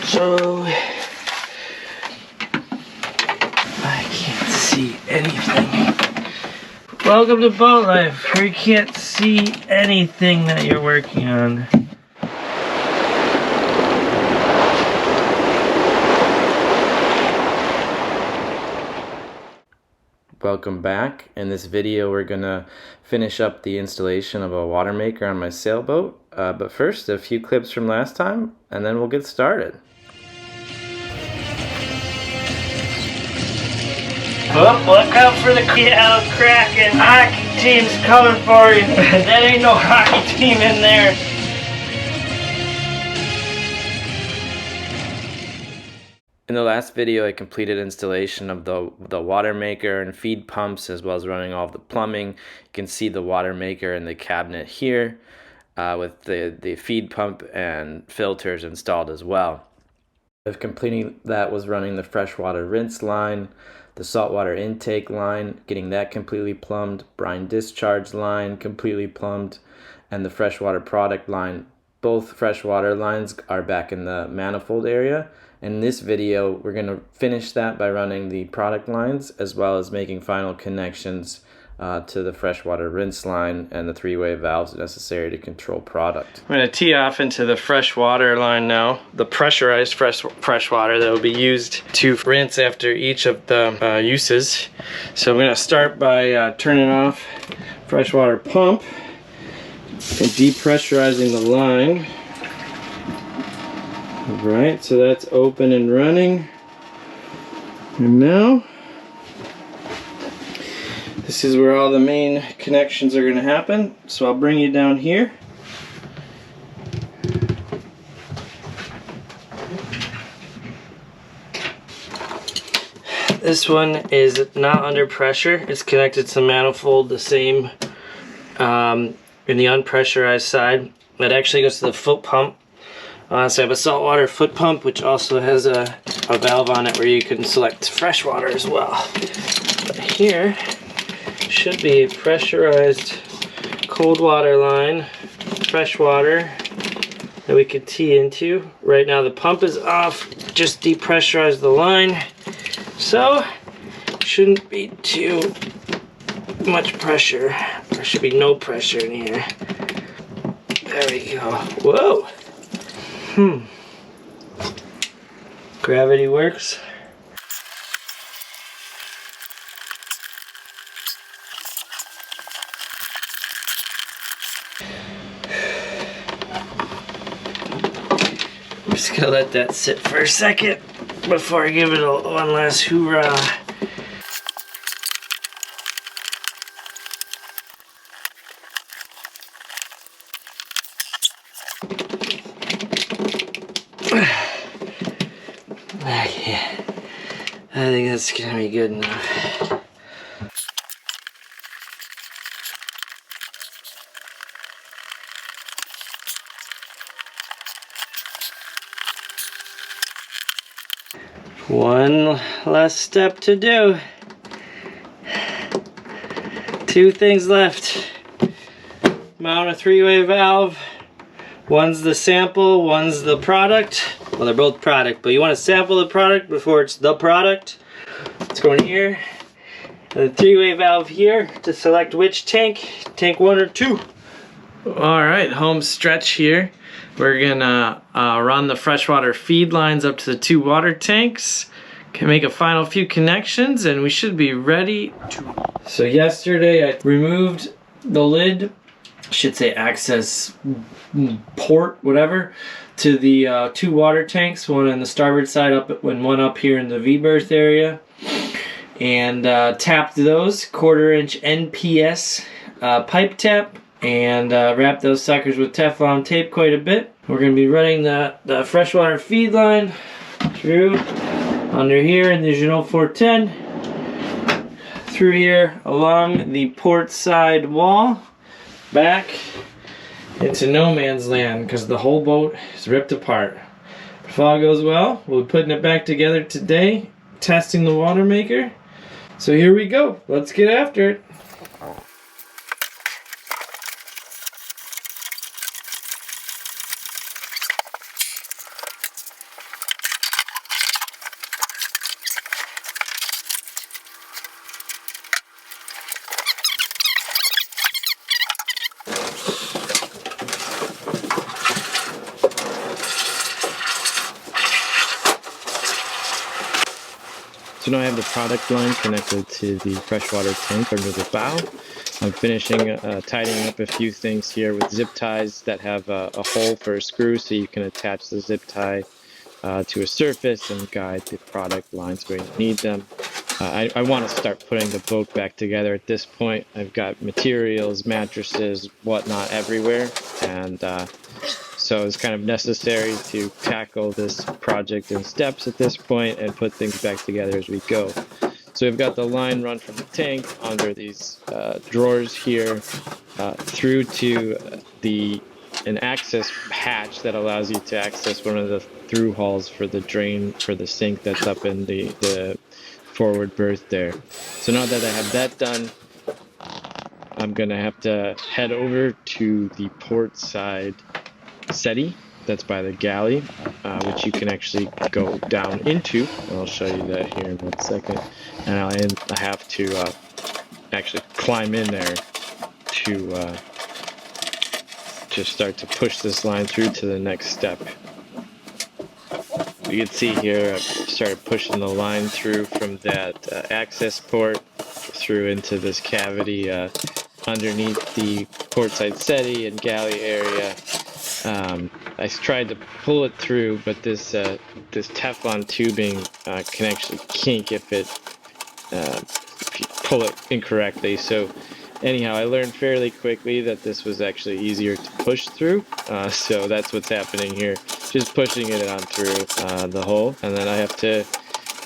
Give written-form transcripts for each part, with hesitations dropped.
So I can't see anything. Welcome to boat life, where you can't see anything that you're working on. Welcome back. In this video we're gonna finish up the installation of a water maker on my sailboat, but first a few clips from last time and then we'll get started. Look out for the Kraken hockey team's coming for you. That ain't no hockey team in there. In the last video I completed installation of the water maker and feed pumps, as well as running all of the plumbing. You can see the water maker in the cabinet here with the feed pump and filters installed as well. Of completing that was running the freshwater rinse line, the saltwater intake line, getting that completely plumbed, brine discharge line completely plumbed, and the freshwater product line. Both freshwater lines are back in the manifold area. In this video, we're going to finish that by running the product lines, as well as making final connections to the freshwater rinse line and the three-way valves necessary to control product. I'm going to tee off into the freshwater line now, the pressurized fresh water that will be used to rinse after each of the uses. So I'm going to start by turning off freshwater pump and depressurizing the line. Alright, so that's open and running. And now, this is where all the main connections are going to happen. So I'll bring you down here. This one is not under pressure. It's connected to the manifold the same in the unpressurized side. That actually goes to the foot pump. So I have a saltwater foot pump, which also has a valve on it where you can select freshwater as well. But here should be a pressurized cold water line, freshwater, that we could tee into. Right now the pump is off, just depressurized the line, so shouldn't be too much pressure. There should be no pressure in here. There we go. Whoa! Gravity works. I'm just gonna let that sit for a second before I give it one last hoorah. Yeah, I think that's gonna be good enough. One last step to do. Two things left. Mount a three-way valve. One's the sample, one's the product. Well, they're both product, but you want to sample the product before it's the product. It's going here. And the three-way valve here to select which tank, tank 1 or 2. Alright, home stretch here. We're gonna run the freshwater feed lines up to the 2 water tanks. Can make a final few connections and we should be ready to... So yesterday I removed the lid, should say access port, whatever, to the 2 water tanks, one on the starboard side up and one up here in the V-berth area, and tapped those 1/4 inch NPS pipe tap, and wrapped those suckers with Teflon tape quite a bit. We're going to be running the freshwater feed line through under here in the Janot 410, through here along the port side wall, back into no man's land because the whole boat is ripped apart. If all goes well, we'll be putting it back together today, testing the water maker. So here we go. Let's get after it. So now I have the product line connected to the freshwater tank under the bow. I'm finishing tidying up a few things here with zip ties that have a hole for a screw, so you can attach the zip tie to a surface and guide the product lines where you need them. I want to start putting the boat back together at this point. I've got materials, mattresses, whatnot everywhere, and so it's kind of necessary to tackle this project in steps at this point and put things back together as we go. So we've got the line run from the tank under these drawers here through to an access hatch that allows you to access one of the through halls for the drain for the sink that's up in the forward berth there. So now that I have that done, I'm gonna have to head over to the port side settee that's by the galley, which you can actually go down into. I'll show you that here in 1 second. And I have to actually climb in there to just start to push this line through to the next step. You can see here I've started pushing the line through from that access port through into this cavity underneath the portside settee and galley area. I tried to pull it through, but this Teflon tubing can actually kink if you pull it incorrectly. So anyhow, I learned fairly quickly that this was actually easier to push through. So that's what's happening here. Just pushing it on through the hole, and then I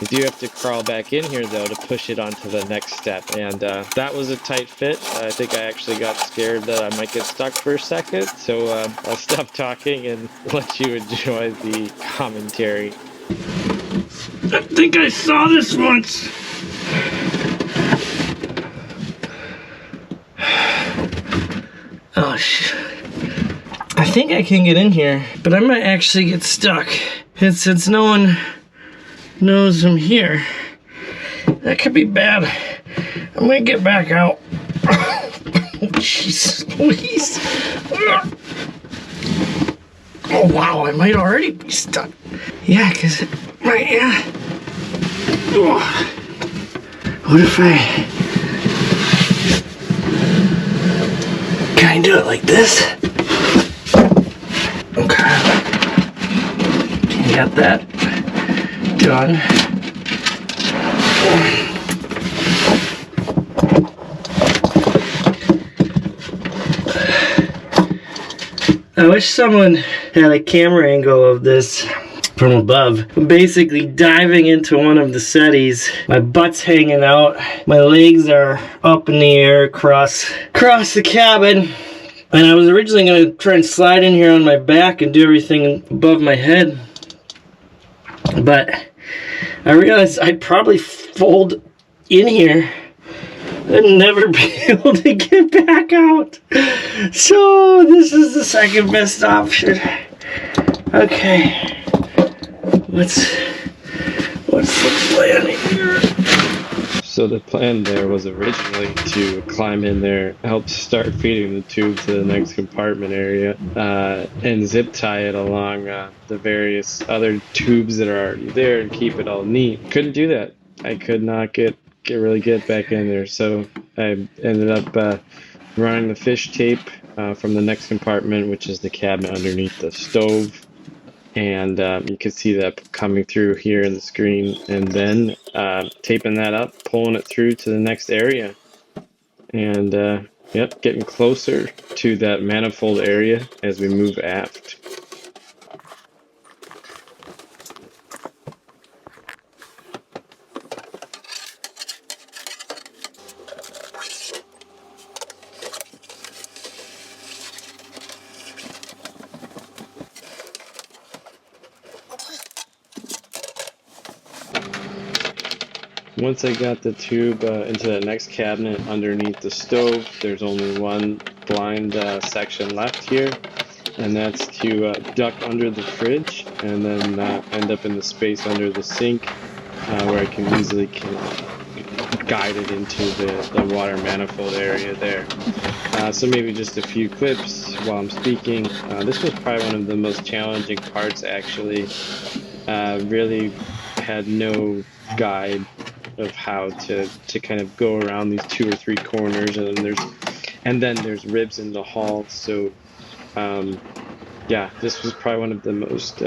do have to crawl back in here though to push it onto the next step, and that was a tight fit. I think I actually got scared that I might get stuck for a second, so I'll stop talking and let you enjoy the commentary. I think I saw this once. Oh shit. I think I can get in here, but I might actually get stuck. And since no one knows I'm here, that could be bad. I'm gonna get back out. Oh, Jesus Louise. Oh wow, I might already be stuck. Yeah, cause yeah. What if can I do it like this? Okay. Got that done. I wish someone had a camera angle of this from above. I'm basically diving into one of the settees. My butt's hanging out. My legs are up in the air across the cabin. And I was originally going to try and slide in here on my back and do everything above my head. But I realized I'd probably fold in here and never be able to get back out. So this is the second best option. Okay. What's the plan here? So the plan there was originally to climb in there, help start feeding the tube to the next compartment area, and zip tie it along the various other tubes that are already there and keep it all neat. Couldn't do that. I could not really get back in there, so I ended up running the fish tape from the next compartment, which is the cabinet underneath the stove. And you can see that coming through here in the screen, and then taping that up, pulling it through to the next area, and yep, getting closer to that manifold area as we move aft. Once I got the tube into the next cabinet underneath the stove, there's only one blind section left here, and that's to duck under the fridge and then end up in the space under the sink where I can easily guide it into the water manifold area there. So maybe just a few clips while I'm speaking. This was probably one of the most challenging parts actually. Really had no guide of how to kind of go around these 2 or 3 corners, and then there's ribs in the hull. So yeah, this was probably one of the most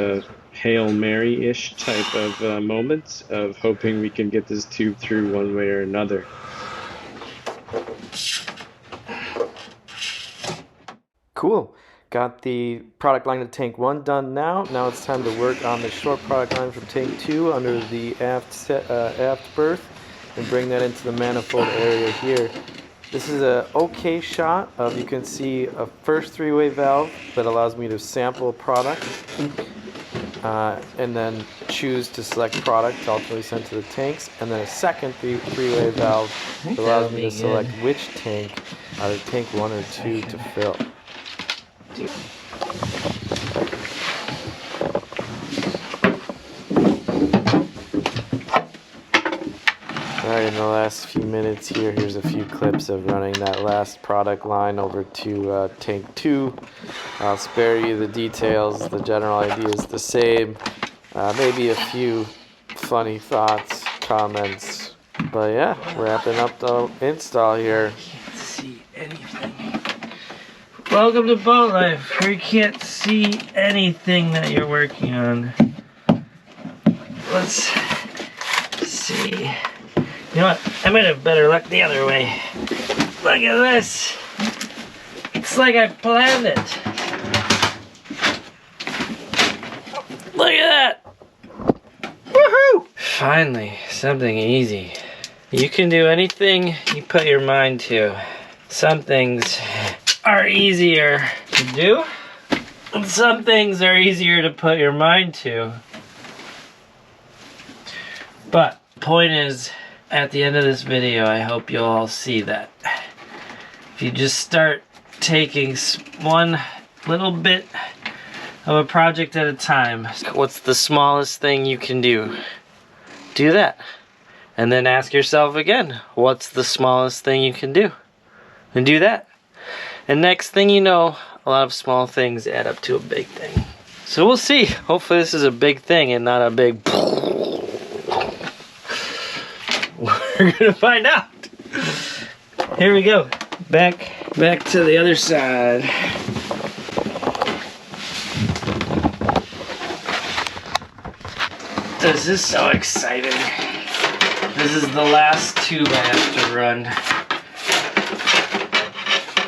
Hail Mary-ish type of moments of hoping we can get this tube through one way or another. Cool. Got the product line to tank 1 done now. Now it's time to work on the short product line from tank 2 under the aft berth and bring that into the manifold area here. This is a okay shot of, you can see a first 3-way valve that allows me to sample product and then choose to select product to ultimately send to the tanks, and then a second 3-way valve that allows me to select which tank, either tank 1 or 2, to fill. Alright, in the last few minutes here's a few clips of running that last product line over to tank 2. I'll spare you the details, the general idea is the same. Maybe a few funny thoughts, comments, but yeah, wrapping up the install here. Can't see anything. Welcome to boat life, where you can't see anything that you're working on. Let's see. You know what? I might have better luck the other way. Look at this. It's like I planned it. Look at that. Woohoo! Finally, something easy. You can do anything you put your mind to. Some things are easier to do, and some things are easier to put your mind to. But point is, at the end of this video, I hope you'll all see that if you just start taking one little bit of a project at a time, what's the smallest thing you can do? Do that. And then ask yourself again, what's the smallest thing you can do? And do that. And next thing you know, a lot of small things add up to a big thing. So we'll see. Hopefully this is a big thing and not a big... We're gonna find out. Here we go. Back to the other side. This is so exciting. This is the last tube I have to run.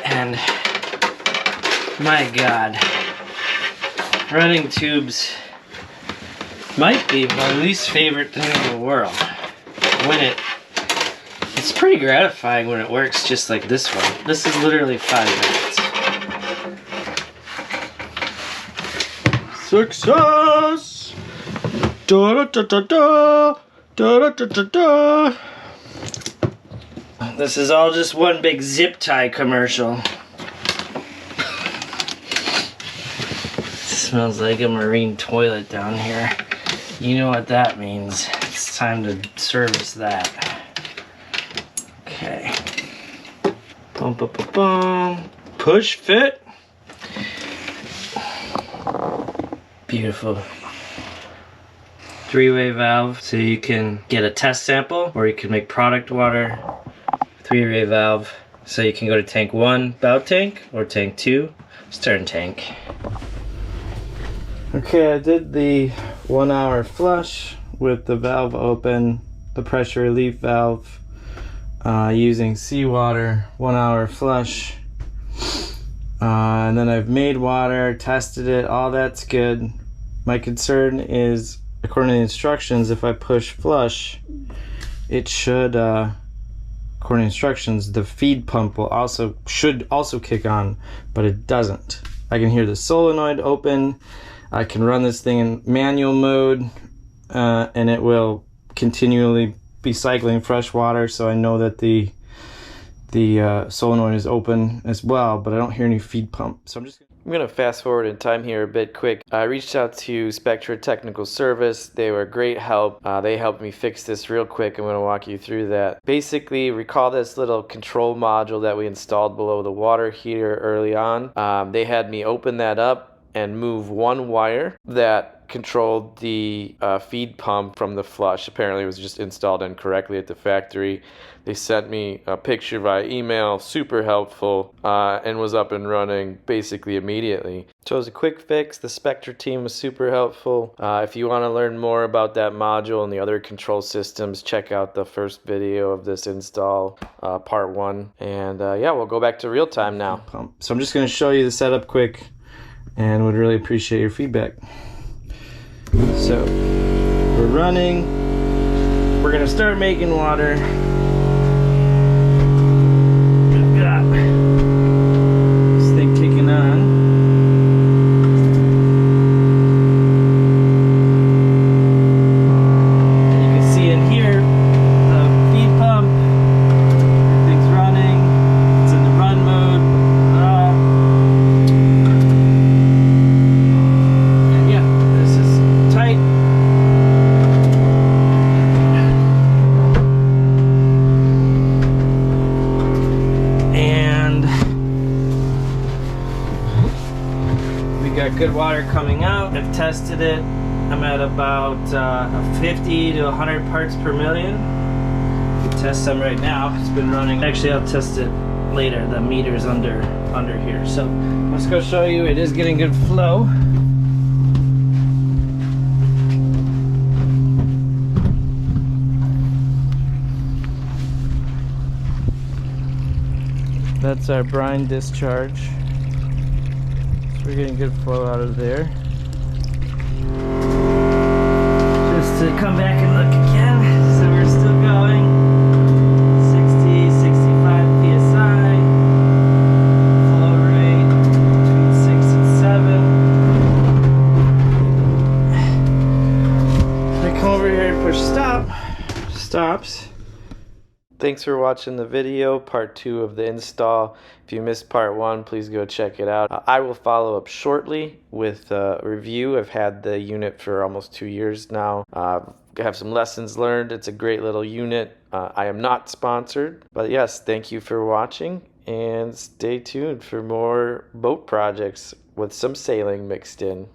And my God, running tubes might be my least favorite thing in the world. It's pretty gratifying when it works just like this one. This is literally 5 minutes. Success! Da da da da da da da da da. This is all just one big zip tie commercial. Smells like a marine toilet down here. You know what that means. It's time to service that. Okay. Bum, bum, bum, bum. Push fit. Beautiful. 3-way valve, so you can get a test sample, or you can make product water. 3-way valve, so you can go to tank 1, bow tank, or tank 2, stern tank. Okay, I did the 1 hour flush with the valve open, the pressure relief valve, using seawater, 1 hour flush. And then I've made water, tested it, all that's good. My concern is, according to the instructions, if I push flush, it should, according to instructions, the feed pump should also kick on, but it doesn't. I can hear the solenoid open. I can run this thing in manual mode, and it will continually be cycling fresh water, so I know that the solenoid is open as well, but I don't hear any feed pump. So I'm going to fast forward in time here a bit quick. I reached out to Spectra Technical Service. They were great help. They helped me fix this real quick. I'm going to walk you through that. Basically, recall this little control module that we installed below the water heater early on. They had me open that up and move one wire that controlled the feed pump from the flush. Apparently it was just installed incorrectly at the factory. They sent me a picture via email, super helpful, and was up and running basically immediately. So it was a quick fix. The Spectra team was super helpful. If you want to learn more about that module and the other control systems, check out the first video of this install, part 1. And yeah, we'll go back to real time now. So I'm just going to show you the setup quick and would really appreciate your feedback. So we're running. We're going to start making water. We've got this thing kicking on. Got good water coming out. I've tested it. I'm at about 50 to 100 parts per million. We can test some right now. It's been running. Actually, I'll test it later. The meter's under here. So let's go show you. It is getting good flow. That's our brine discharge. We're getting good flow out of there. Just to come back and look again. So we're still going. 60, 65 psi. Flow rate between 6 and 7. I come over here and push stop. Stops. Thanks for watching the video, part 2 of the install. If you missed part 1, please go check it out. I will follow up shortly with a review. I've had the unit for almost 2 years now. I have some lessons learned. It's a great little unit. I am not sponsored, but yes, thank you for watching, and stay tuned for more boat projects with some sailing mixed in.